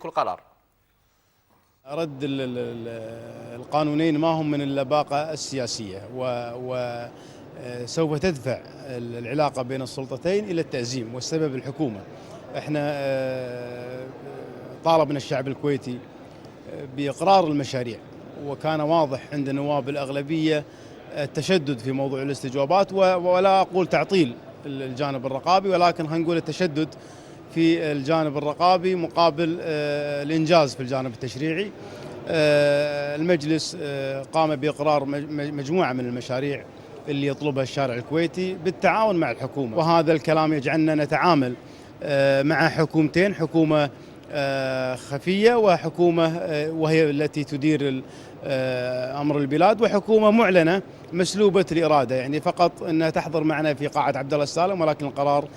كل قرار. رد القانونين ما هم من اللباقة السياسية، وسوف تدفع العلاقة بين السلطتين إلى التأزيم، والسبب الحكومة. احنا طالبنا الشعب الكويتي بإقرار المشاريع، وكان واضح عند النواب الأغلبية التشدد في موضوع الاستجوابات، ولا أقول تعطيل الجانب الرقابي، ولكن هنقول التشدد في الجانب الرقابي مقابل الإنجاز في الجانب التشريعي. المجلس قام بإقرار مجموعة من المشاريع اللي يطلبها الشارع الكويتي بالتعاون مع الحكومة، وهذا الكلام يجعلنا نتعامل مع حكومتين، حكومة خفية وحكومة وهي التي تدير أمر البلاد، وحكومة معلنة مسلوبة الإرادة، يعني فقط أنها تحضر معنا في قاعة عبد الله السالم، ولكن القرار